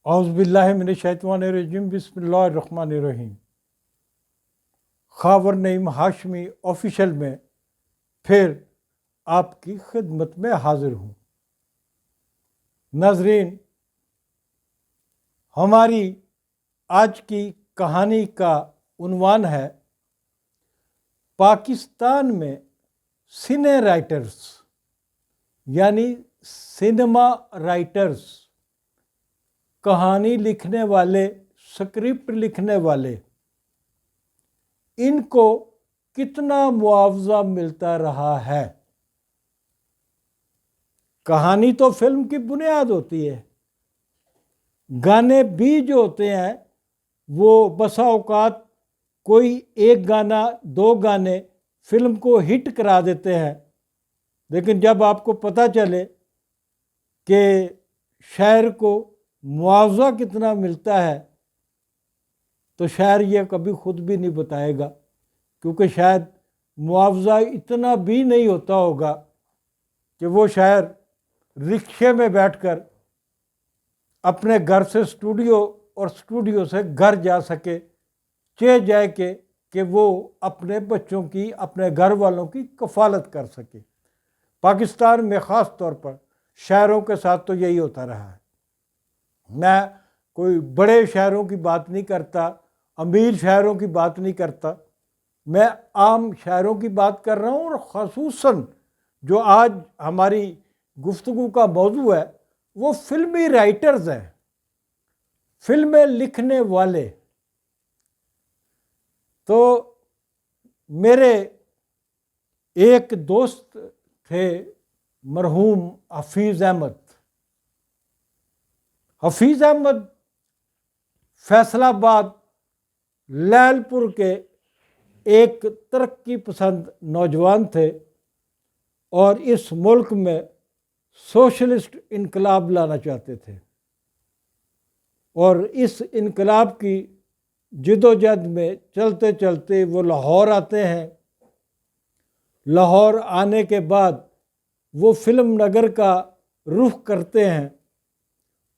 اعوذ باللہ من الشیطان الرجیم، بسم اللہ الرحمن الرحیم۔ خاور نعیم ہاشمی آفیشل میں پھر آپ کی خدمت میں حاضر ہوں۔ ناظرین، ہماری آج کی کہانی کا عنوان ہے پاکستان میں سینے رائٹرز، یعنی سینما رائٹرز، کہانی لکھنے والے، سکرپٹ لکھنے والے، ان کو کتنا معاوضہ ملتا رہا ہے۔ کہانی تو فلم کی بنیاد ہوتی ہے، گانے بھی جو ہوتے ہیں وہ بسا اوقات کوئی ایک گانا، دو گانے فلم کو ہٹ کرا دیتے ہیں، لیکن جب آپ کو پتہ چلے کہ شاعر کو معاوضہ کتنا ملتا ہے تو شاعر یہ کبھی خود بھی نہیں بتائے گا، کیونکہ شاید معاوضہ اتنا بھی نہیں ہوتا ہوگا کہ وہ شاعر رکشے میں بیٹھ کر اپنے گھر سے اسٹوڈیو اور اسٹوڈیو سے گھر جا سکے، جائے کہ وہ اپنے بچوں کی، اپنے گھر والوں کی کفالت کر سکے۔ پاکستان میں خاص طور پر شاعروں کے ساتھ تو یہی ہوتا رہا ہے۔ میں کوئی بڑے شاعروں کی بات نہیں کرتا، امیر شاعروں کی بات نہیں کرتا، میں عام شاعروں کی بات کر رہا ہوں، اور خصوصاً جو آج ہماری گفتگو کا موضوع ہے وہ فلمی رائٹرز ہیں، فلمیں لکھنے والے۔ تو میرے ایک دوست تھے مرحوم حفیظ احمد۔ حفیظ احمد فیصل آباد لیل پور کے ایک ترقی پسند نوجوان تھے، اور اس ملک میں سوشلسٹ انقلاب لانا چاہتے تھے، اور اس انقلاب کی جد و جہد میں چلتے چلتے وہ لاہور آتے ہیں۔ لاہور آنے کے بعد وہ فلم نگر کا رخ کرتے ہیں،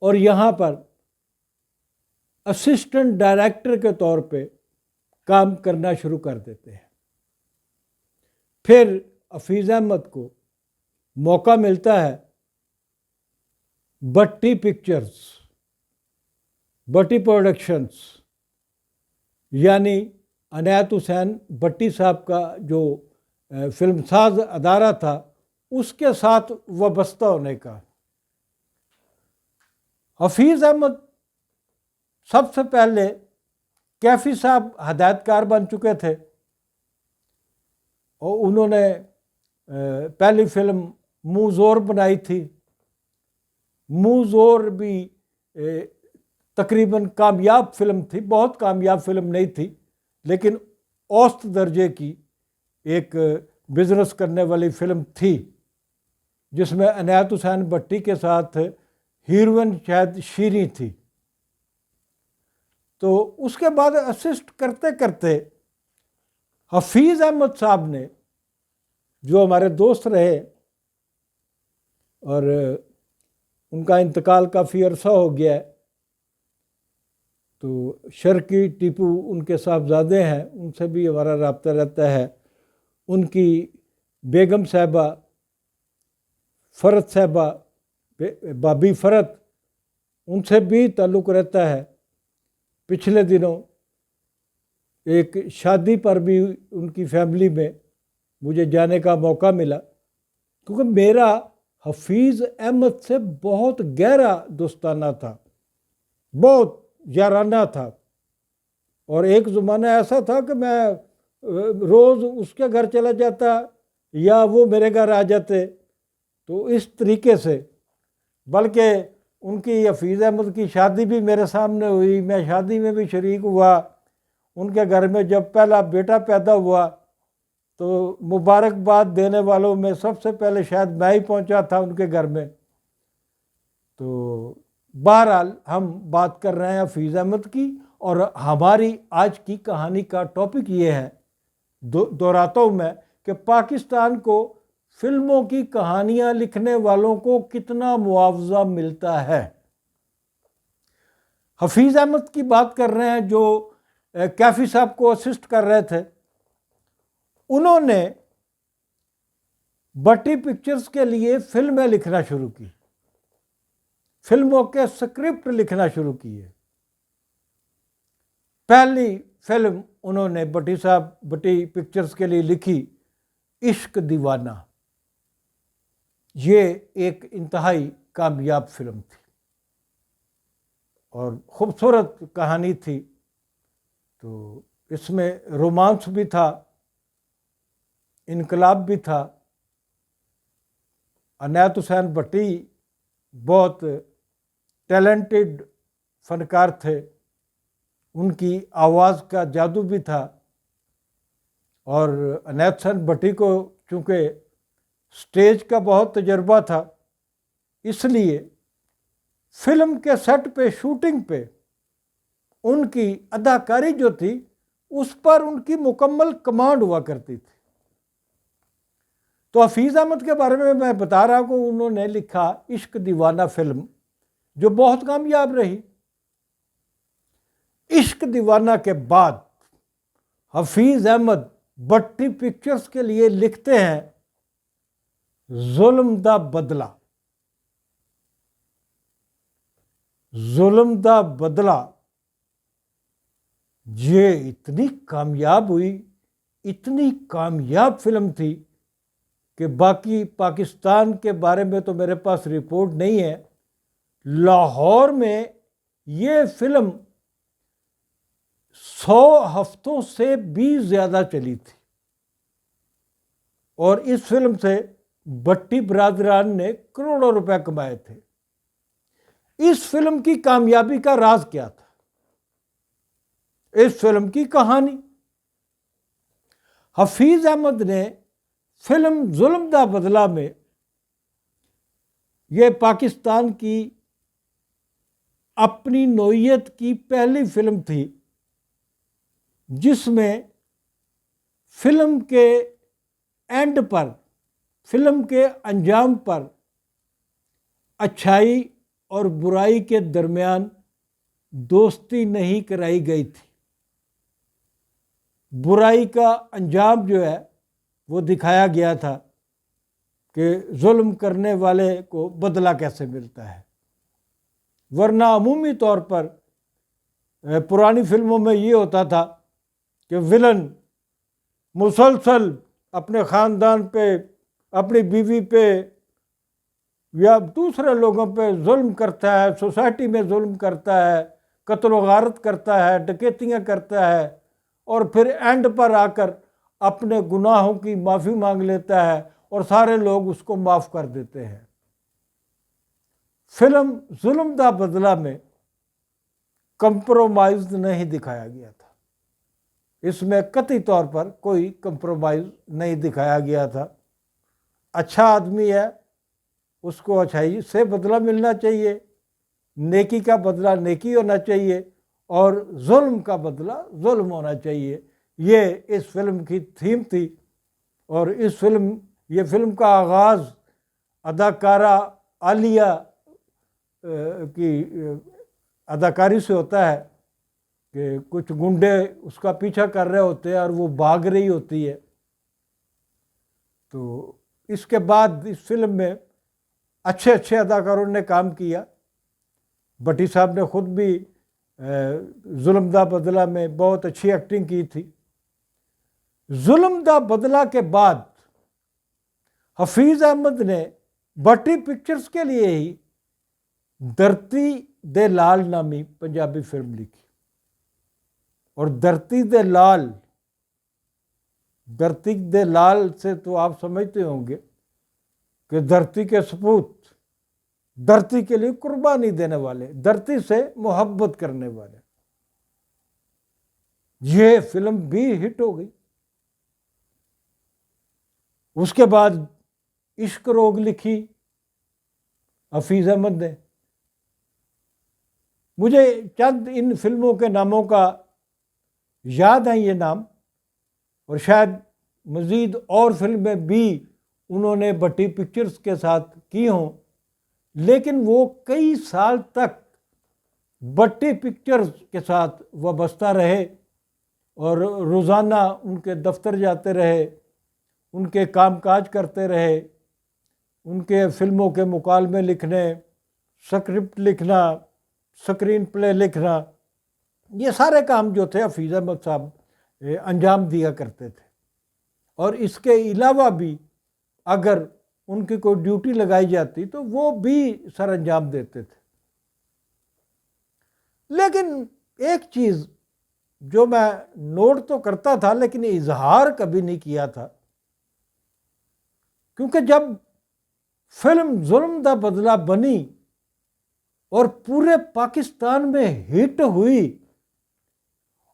اور یہاں پر اسسٹنٹ ڈائریکٹر کے طور پہ کام کرنا شروع کر دیتے ہیں۔ پھر حفیظ احمد کو موقع ملتا ہے بٹی پکچرز، بٹی پروڈکشنز، یعنی عنایت حسین بٹی صاحب کا جو فلم ساز ادارہ تھا، اس کے ساتھ وابستہ ہونے کا۔ حفیظ احمد سب سے پہلے کیفی صاحب ہدایت کار بن چکے تھے، اور انہوں نے پہلی فلم منہ زور بنائی تھی۔ منہ زور بھی تقریباً کامیاب فلم تھی، بہت کامیاب فلم نہیں تھی، لیکن اوسط درجے کی ایک بزنس کرنے والی فلم تھی، جس میں عنایت حسین بٹی کے ساتھ ہیروئن شاید شیریں تھی۔ تو اس کے بعد اسسٹ کرتے کرتے حفیظ احمد صاحب نے، جو ہمارے دوست رہے، اور ان کا انتقال کافی عرصہ ہو گیا ہے، تو شرقی ٹیپو ان کے صاحبزادے ہیں، ان سے بھی ہمارا رابطہ رہتا ہے۔ ان کی بیگم صاحبہ فرد صاحبہ، بابی فرد، ان سے بھی تعلق رہتا ہے۔ پچھلے دنوں ایک شادی پر بھی ان کی فیملی میں مجھے جانے کا موقع ملا، کیونکہ میرا حفیظ احمد سے بہت گہرا دوستانہ تھا، بہت یارانہ تھا، اور ایک زمانہ ایسا تھا کہ میں روز اس کے گھر چلا جاتا یا وہ میرے گھر آ جاتے، تو اس طریقے سے۔ بلکہ ان کی حفیظ احمد کی شادی بھی میرے سامنے ہوئی، میں شادی میں بھی شریک ہوا۔ ان کے گھر میں جب پہلا بیٹا پیدا ہوا تو مبارکباد دینے والوں میں سب سے پہلے شاید میں ہی پہنچا تھا ان کے گھر میں۔ تو بہرحال ہم بات کر رہے ہیں حفیظ احمد کی، اور ہماری آج کی کہانی کا ٹاپک یہ ہے، دہراتا ہوں میں، کہ پاکستان کو فلموں کی کہانیاں لکھنے والوں کو کتنا معاوضہ ملتا ہے۔ حفیظ احمد کی بات کر رہے ہیں جو کیفی صاحب کو اسسٹ کر رہے تھے. انہوں نے بٹی پکچرز کے لیے فلمیں لکھنا شروع کی، فلموں کے سکرپٹ لکھنا شروع کیے. پہلی فلم انہوں نے بٹی پکچرز کے لیے لکھی عشق دیوانہ. یہ ایک انتہائی کامیاب فلم تھی اور خوبصورت کہانی تھی. تو اس میں رومانس بھی تھا، انقلاب بھی تھا. عنایت حسین بٹی بہت ٹیلنٹڈ فنکار تھے، ان کی آواز کا جادو بھی تھا. اور عنایت حسین بٹی کو چونکہ سٹیج کا بہت تجربہ تھا، اس لیے فلم کے سیٹ پہ، شوٹنگ پہ ان کی اداکاری جو تھی اس پر ان کی مکمل کمانڈ ہوا کرتی تھی. تو حفیظ احمد کے بارے میں بتا رہا ہوں کہ انہوں نے لکھا عشق دیوانہ فلم جو بہت کامیاب رہی. عشق دیوانہ کے بعد حفیظ احمد بٹی پکچرز کے لیے لکھتے ہیں ظلم دا بدلہ. ظلم دا بدلہ یہ اتنی کامیاب ہوئی، اتنی کامیاب فلم تھی کہ باقی پاکستان کے بارے میں تو میرے پاس رپورٹ نہیں ہے. لاہور میں یہ فلم 100 ہفتوں سے بھی زیادہ چلی تھی اور اس فلم سے بٹی برادران نے کروڑوں روپے کمائے تھے. اس فلم کی کامیابی کا راز کیا تھا؟ اس فلم کی کہانی. حفیظ احمد نے فلم ظلم دا بدلہ میں، یہ پاکستان کی اپنی نوعیت کی پہلی فلم تھی جس میں فلم کے اینڈ پر، فلم کے انجام پر اچھائی اور برائی کے درمیان دوستی نہیں کرائی گئی تھی. برائی کا انجام جو ہے وہ دکھایا گیا تھا کہ ظلم کرنے والے کو بدلہ کیسے ملتا ہے. ورنہ عمومی طور پر پرانی فلموں میں یہ ہوتا تھا کہ ولن مسلسل اپنے خاندان پہ، اپنی بیوی پہ یا دوسرے لوگوں پہ ظلم کرتا ہے، سوسائٹی میں ظلم کرتا ہے، قتل و غارت کرتا ہے، ڈکیتیاں کرتا ہے، اور پھر اینڈ پر آ کر اپنے گناہوں کی معافی مانگ لیتا ہے اور سارے لوگ اس کو معاف کر دیتے ہیں. فلم ظلم دا بدلہ میں کمپرومائز نہیں دکھایا گیا تھا. اس میں قطعی طور پر کوئی کمپرومائز نہیں دکھایا گیا تھا. اچھا آدمی ہے، اس کو اچھائی سے بدلہ ملنا چاہیے، نیکی کا بدلہ نیکی ہونا چاہیے اور ظلم کا بدلہ ظلم ہونا چاہیے. یہ اس فلم کی تھیم تھی. اور یہ فلم کا آغاز اداکارہ عالیہ کی اداکاری سے ہوتا ہے کہ کچھ گنڈے اس کا پیچھا کر رہے ہوتے ہیں اور وہ بھاگ رہی ہوتی ہے. تو اس کے بعد اس فلم میں اچھے اداکاروں نے کام کیا. بٹی صاحب نے خود بھی ظلم دا بدلہ میں بہت اچھی ایکٹنگ کی تھی. ظلم دا بدلہ کے بعد حفیظ احمد نے بٹی پکچرز کے لیے ہی دھرتی دے لال نامی پنجابی فلم لکھی. اور دھرتی دے لال سے تو آپ سمجھتے ہوں گے کہ دھرتی کے سپوت، دھرتی کے لیے قربانی دینے والے، دھرتی سے محبت کرنے والے. یہ فلم بھی ہٹ ہو گئی. اس کے بعد عشق روگ لکھی حفیظ احمد نے. مجھے چند ان فلموں کے ناموں کا یاد ہیں یہ نام، اور شاید مزید اور فلمیں بھی انہوں نے بٹی پکچرز کے ساتھ کی ہوں، لیکن وہ کئی سال تک بٹی پکچرز کے ساتھ وابستہ رہے اور روزانہ ان کے دفتر جاتے رہے، ان کے کام کاج کرتے رہے، ان کے فلموں کے مکالمے لکھنے، سکرپٹ لکھنا، سکرین پلے لکھنا، یہ سارے کام جو تھے حفیظ احمد صاحب انجام دیا کرتے تھے۔ اور اس کے علاوہ بھی اگر ان کی کوئی ڈیوٹی لگائی جاتی تو وہ بھی سر انجام دیتے تھے۔ لیکن ایک چیز جو میں نوٹ تو کرتا تھا لیکن اظہار کبھی نہیں کیا تھا، کیونکہ جب فلم ظلم دا بدلہ بنی اور پورے پاکستان میں ہٹ ہوئی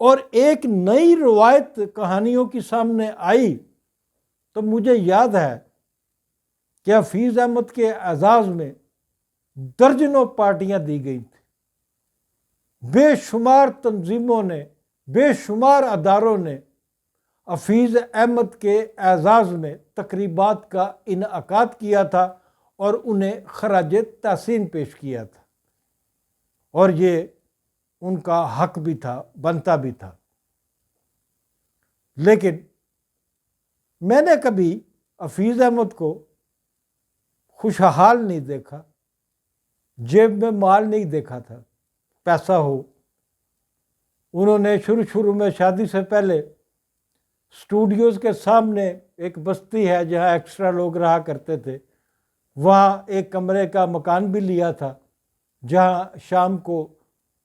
اور ایک نئی روایت کہانیوں کی سامنے آئی، تو مجھے یاد ہے کہ حفیظ احمد کے اعزاز میں درجنوں پارٹیاں دی گئی تھیں، بے شمار تنظیموں نے، بے شمار اداروں نے حفیظ احمد کے اعزاز میں تقریبات کا انعقاد کیا تھا اور انہیں خراج تحسین پیش کیا تھا، اور یہ ان کا حق بھی تھا، بنتا بھی تھا۔ لیکن میں نے کبھی حفیظ احمد کو خوشحال نہیں دیکھا، جیب میں مال نہیں دیکھا تھا، پیسہ ہو۔ انہوں نے شروع میں شادی سے پہلے اسٹوڈیوز کے سامنے ایک بستی ہے جہاں ایکسٹرا لوگ رہا کرتے تھے، وہاں ایک کمرے کا مکان بھی لیا تھا جہاں شام کو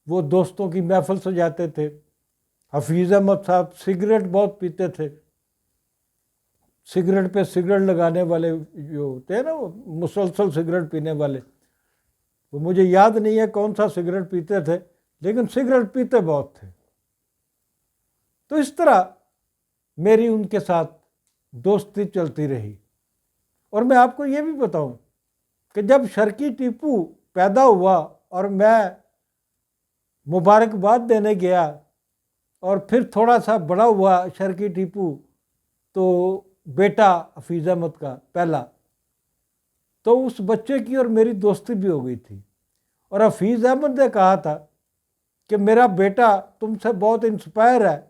وہ دوستوں کی محفل سجاتے تھے۔ حفیظ احمد صاحب سگریٹ بہت پیتے تھے، سگریٹ پہ سگریٹ لگانے والے جو ہوتے ہیں نا، وہ مسلسل سگریٹ پینے والے، وہ مجھے یاد نہیں ہے کون سا سگریٹ پیتے تھے، لیکن سگریٹ پیتے بہت تھے۔ تو اس طرح میری ان کے ساتھ دوستی چلتی رہی۔ اور میں آپ کو یہ بھی بتاؤں کہ جب شرکی ٹیپو پیدا ہوا اور میں مبارکباد دینے گیا اور پھر تھوڑا سا بڑا ہوا شرکی ٹیپو، تو بیٹا حفیظ احمد کا پہلا، تو اس بچے کی اور میری دوستی بھی ہو گئی تھی، اور حفیظ احمد نے کہا تھا کہ میرا بیٹا تم سے بہت انسپائر ہے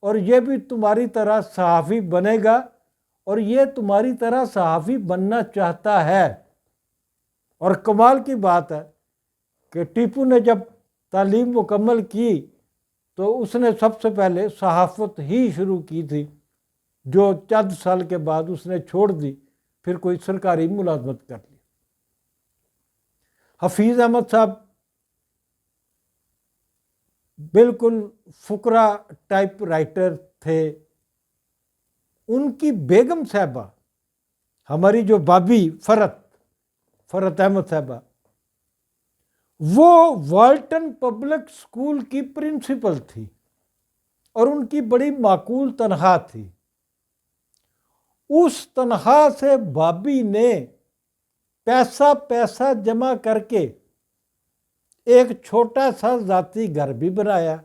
اور یہ بھی تمہاری طرح صحافی بنے گا، اور یہ تمہاری طرح صحافی بننا چاہتا ہے۔ اور کمال کی بات ہے کہ ٹیپو نے جب تعلیم مکمل کی تو اس نے سب سے پہلے صحافت ہی شروع کی تھی، جو چند سال کے بعد اس نے چھوڑ دی، پھر کوئی سرکاری ملازمت کر لی۔ حفیظ احمد صاحب بالکل فقرا ٹائپ رائٹر تھے۔ ان کی بیگم صاحبہ، ہماری جو بابی فرت احمد صاحبہ، وہ والٹن پبلک اسکول کی پرنسپل تھی اور ان کی بڑی معقول تنخواہ تھی۔ اس تنخواہ سے بابی نے پیسہ جمع کر کے ایک چھوٹا سا ذاتی گھر بھی بنایا،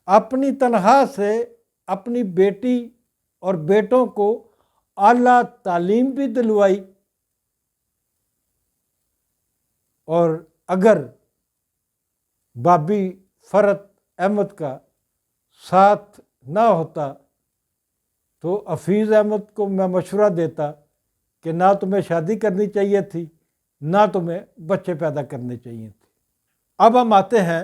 اپنی تنخواہ سے اپنی بیٹی اور بیٹوں کو اعلیٰ تعلیم بھی دلوائی۔ اور اگر بابی فرت احمد کا ساتھ نہ ہوتا تو حفیظ احمد کو میں مشورہ دیتا کہ نہ تمہیں شادی کرنی چاہیے تھی، نہ تمہیں بچے پیدا کرنے چاہیے تھے۔ اب ہم آتے ہیں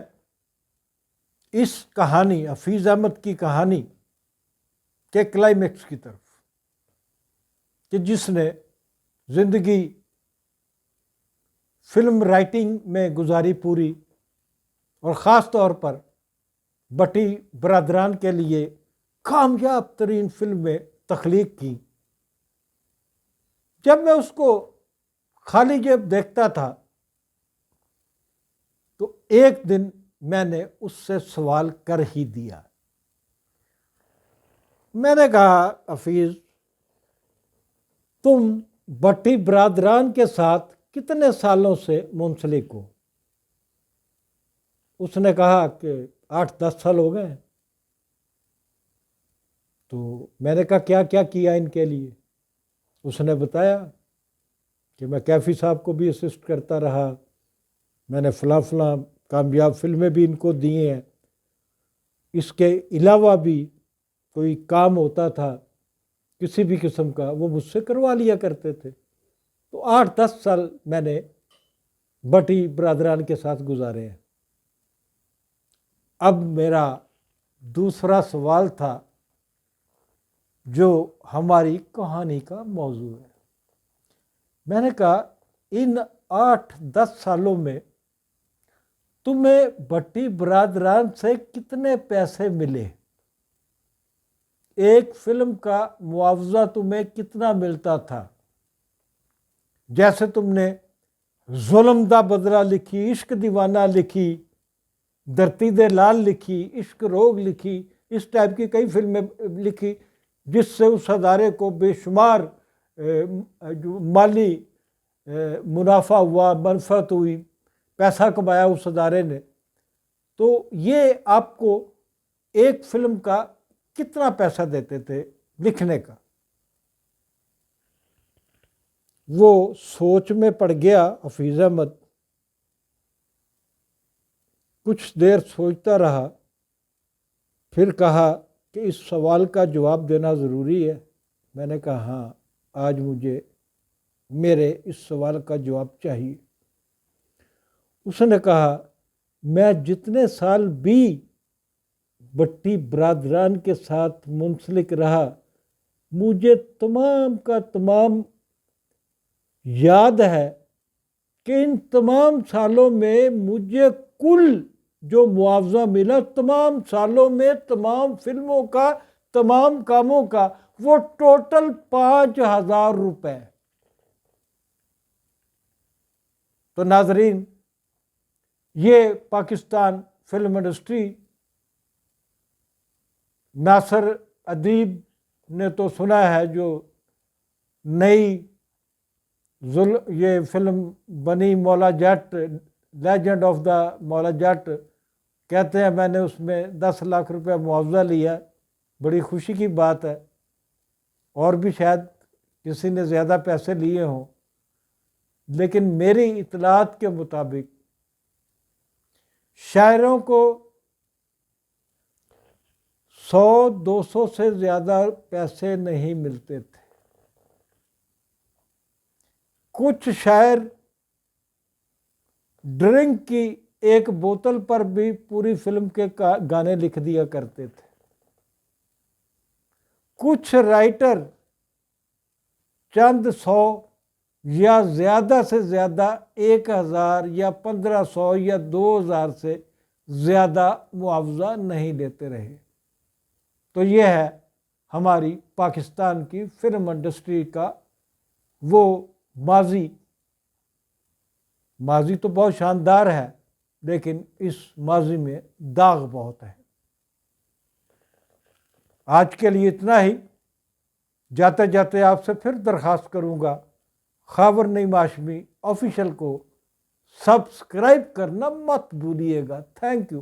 اس کہانی، حفیظ احمد کی کہانی کے کلائمیکس کی طرف، کہ جس نے زندگی فلم رائٹنگ میں گزاری پوری، اور خاص طور پر بٹی برادران کے لیے کامیاب ترین فلمیں تخلیق کی۔ جب میں اس کو خالی جیب دیکھتا تھا تو ایک دن میں نے اس سے سوال کر ہی دیا۔ میں نے کہا، حفیظ تم بٹی برادران کے ساتھ کتنے سالوں سے منسلک ہو؟ اس نے کہا کہ 8-10 سال ہو گئے۔ تو میں نے کہا کیا کیا کیا ان کے لیے؟ اس نے بتایا کہ میں کیفی صاحب کو بھی اسسٹ کرتا رہا، میں نے فلاں فلاں کامیاب فلمیں بھی ان کو دی ہیں، اس کے علاوہ بھی کوئی کام ہوتا تھا کسی بھی قسم کا وہ مجھ سے کروا لیا کرتے تھے۔ تو 8-10 سال میں نے بٹی برادران کے ساتھ گزارے ہیں۔ اب میرا دوسرا سوال تھا جو ہماری کہانی کا موضوع ہے۔ میں نے کہا ان 8-10 سالوں میں تمہیں بٹی برادران سے کتنے پیسے ملے؟ ایک فلم کا معاوضہ تمہیں کتنا ملتا تھا؟ جیسے تم نے ظلم دا بدلہ لکھی، عشق دیوانہ لکھی، دھرتی دے لال لکھی، عشق روگ لکھی، اس ٹائپ کی کئی فلمیں لکھی جس سے اس ادارے کو بے شمار مالی منافع ہوا، منفعت ہوئی، پیسہ کمایا اس ادارے نے۔ تو یہ آپ کو ایک فلم کا کتنا پیسہ دیتے تھے لکھنے کا؟ وہ سوچ میں پڑ گیا حفیظ احمد، کچھ دیر سوچتا رہا، پھر کہا کہ اس سوال کا جواب دینا ضروری ہے۔ میں نے کہا ہاں، آج مجھے میرے اس سوال کا جواب چاہیے۔ اس نے کہا میں جتنے سال بھی بٹی برادران کے ساتھ منسلک رہا، مجھے تمام کا تمام یاد ہے کہ ان تمام سالوں میں مجھے کل جو معاوضہ ملا، تمام سالوں میں تمام فلموں کا، تمام کاموں کا، وہ ٹوٹل 5,000 روپے۔ تو ناظرین، یہ پاکستان فلم انڈسٹری، ناصر ادیب نے تو سنا ہے جو نئی یہ فلم بنی مولا جٹ، لیجنڈ آف دا مولا جٹ، کہتے ہیں میں نے اس میں 10 لاکھ روپے معاوضہ لیا۔ بڑی خوشی کی بات ہے، اور بھی شاید کسی نے زیادہ پیسے لیے ہوں، لیکن میری اطلاعات کے مطابق شاعروں کو 100-200 سے زیادہ پیسے نہیں ملتے تھے۔ کچھ شاعر ڈرنک کی ایک بوتل پر بھی پوری فلم کے گانے لکھ دیا کرتے تھے۔ کچھ رائٹر چند 100 یا زیادہ سے زیادہ 1,000 یا 1,500 یا 2,000 سے زیادہ معاوضہ نہیں لیتے رہے۔ تو یہ ہے ہماری پاکستان کی فلم انڈسٹری کا وہ ماضی تو بہت شاندار ہے، لیکن اس ماضی میں داغ بہت ہے۔ آج کے لیے اتنا ہی۔ جاتے جاتے آپ سے پھر درخواست کروں گا، خاور نعیم ہاشمی آفیشل کو سبسکرائب کرنا مت بھولیے گا۔ Thank you.